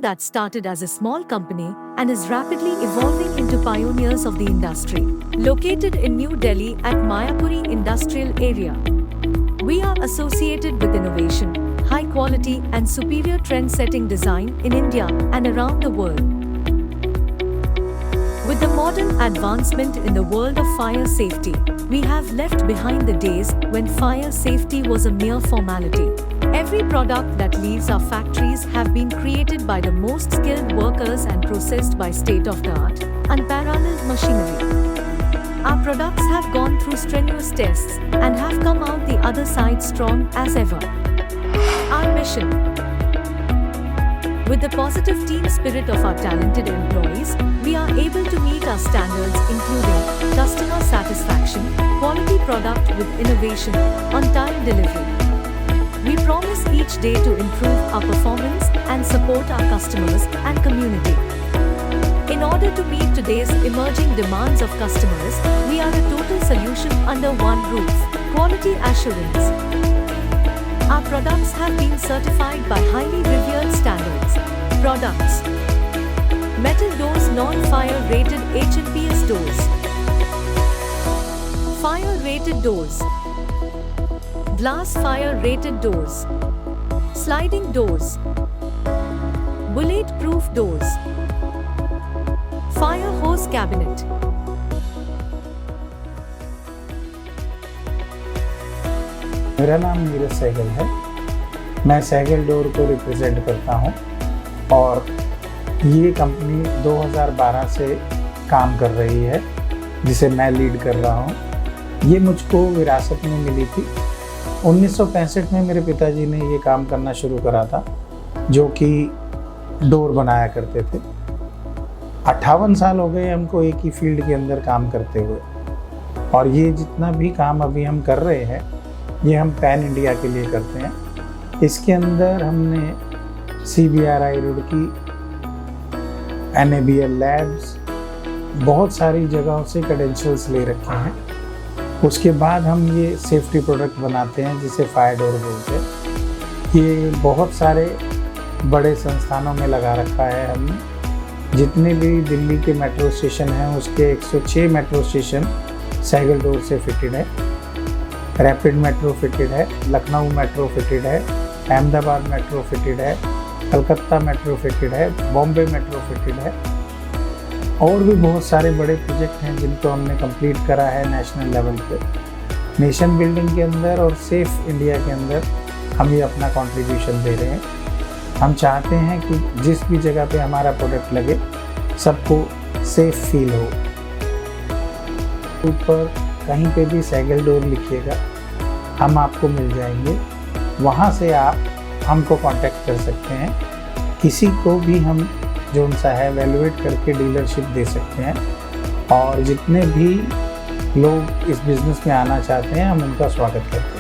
that started as a small company and is rapidly evolving into pioneers of the industry. Located in New Delhi at Mayapuri Industrial Area, we are associated with innovation, high quality and superior trend-setting design in India and around the world. With the modern advancement in the world of fire safety, we have left behind the days when fire safety was a mere formality. Every product that leaves our factories have been created by the most skilled workers and processed by state-of-the-art, unparalleled machinery. Our products have gone through strenuous tests and have come out the other side strong as ever. Our mission: with the positive team spirit of our talented employees, we are able to meet our standards including customer satisfaction, quality product with innovation, on-time delivery. We promise each day to improve our performance and support our customers and community. In order to meet today's emerging demands of customers, we are a total solution under one roof: quality assurance. Our products have been certified by highly revered standards. Products: metal doors, non-fire rated HNPS doors, fire rated doors, glass fire rated doors, sliding doors, bullet proof doors, fire hose cabinet. मेरा नाम नीरज सहगल है। मैं Sehgal door को represent करता हूं और ये company 2012 से काम कर रही है, जिसे मैं लीड कर रहा हूं। ये मुझको विरासत में मिली थी। 1965 में मेरे पिताजी ने ये काम करना शुरू करा था, जो कि डोर बनाया करते थे। 58 साल हो गए हमको एक ही फील्ड के अंदर काम करते हुए, और ये जितना भी काम अभी हम कर रहे हैं ये हम पैन इंडिया के लिए करते हैं। इसके अंदर हमने CBRI रुड़की, NABL लैब्स, बहुत सारी जगहों से क्रेडेंशियल्स ले रखे हैं। उसके बाद हम ये सेफ्टी प्रोडक्ट बनाते हैं जिसे फायर डोर बोलते हैं। ये बहुत सारे बड़े संस्थानों में लगा रखा है हमने। जितने भी दिल्ली के मेट्रो स्टेशन हैं उसके 106 मेट्रो स्टेशन सहगल डोर से फिटेड है। रैपिड मेट्रो फिटेड है, लखनऊ मेट्रो फिटेड है, अहमदाबाद मेट्रो फिटेड है, कलकत्ता मेट्रो फिटेड है, बॉम्बे मेट्रो फिटेड है। और भी बहुत सारे बड़े प्रोजेक्ट हैं जिनको हमने कंप्लीट करा है नेशनल लेवल पे। नेशन बिल्डिंग के अंदर और सेफ इंडिया के अंदर हम ये अपना कंट्रीब्यूशन दे रहे हैं। हम चाहते हैं कि जिस भी जगह पे हमारा प्रोडक्ट लगे सबको सेफ फील हो। ऊपर कहीं पे भी सहगल डोर लिखिएगा, हम आपको मिल जाएंगे। वहाँ से आप हमको कांटेक्ट कर सकते हैं। किसी को भी हम जो उनसा है वैल्यूएट करके डीलरशिप दे सकते हैं, और जितने भी लोग इस बिज़नेस में आना चाहते हैं हम उनका स्वागत करते हैं।